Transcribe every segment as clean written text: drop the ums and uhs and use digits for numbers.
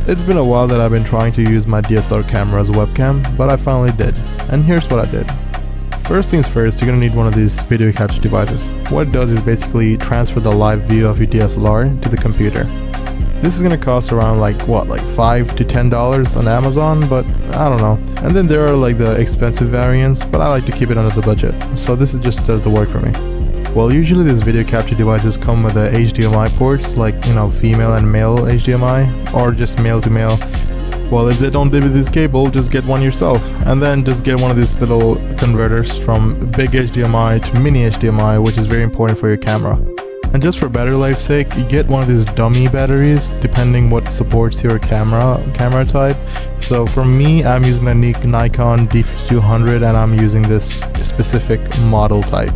It's been a while that I've been trying to use my DSLR camera as a webcam, but I finally did. And here's what I did. First things first, you're gonna need one of these video capture devices. What it does is basically transfer the live view of your DSLR to the computer. This is gonna cost around like $5 to $10 on Amazon, but I don't know. And then there are like the expensive variants, but I like to keep it under the budget. So this is just does the work for me. Well, usually these video capture devices come with the HDMI ports, like, female and male HDMI, or just male to male. Well, if they don't deliver this cable, just get one yourself, and then just get one of these little converters from big HDMI to mini HDMI, which is very important for your camera. And just for battery life's sake, you get one of these dummy batteries, depending what supports your camera type. So for me, I'm using the Nikon D5200, and I'm using this specific model type.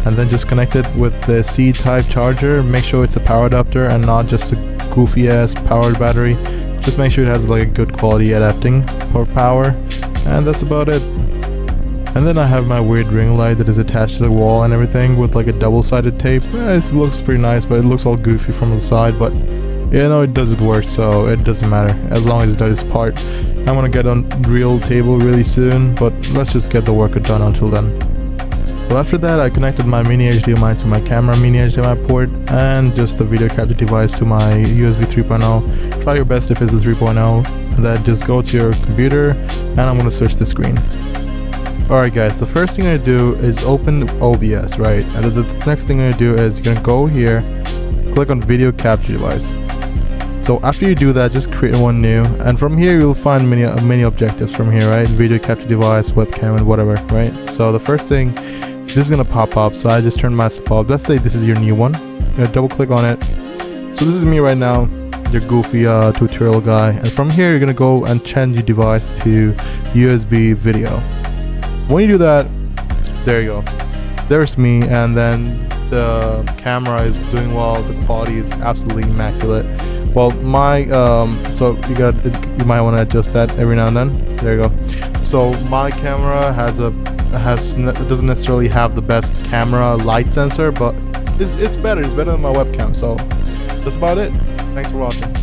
And then just connect it with the C-type charger. Make sure it's a power adapter and not just a goofy ass powered battery. Just make sure it has like a good quality adapting for power, and that's about it. And then I have my weird ring light that is attached to the wall and everything with like a double-sided tape. It looks pretty nice, but it looks all goofy from the side, but it does its work, so it doesn't matter as long as it does its part. I'm gonna get a real table really soon, but let's just get the work done until then. Well, after that, I connected my mini HDMI to my camera mini HDMI port, and just the video capture device to my USB 3.0. Try your best if it's a 3.0, and then just go to your computer, and I'm gonna search the screen. Alright guys, the first thing I'm gonna do is open OBS, right? And the next thing I'm gonna do is you're gonna go here, click on video capture device. So after you do that, just create one new, and from here you'll find many objectives from here, right? Video capture device, webcam, and whatever, right? So the first thing, this is gonna pop up, so I just turned myself off. Let's say this is your new one. I'm gonna double click on it. So this is me right now, your goofy tutorial guy, and from here you're gonna go and change your device to USB video. When you do that, there you go. There's me, and then the camera is doing well. The quality is absolutely immaculate. Well, so you might want to adjust that every now and then. There you go. So my camera doesn't necessarily have the best camera light sensor, but it's better. It's better than my webcam. So that's about it. Thanks for watching.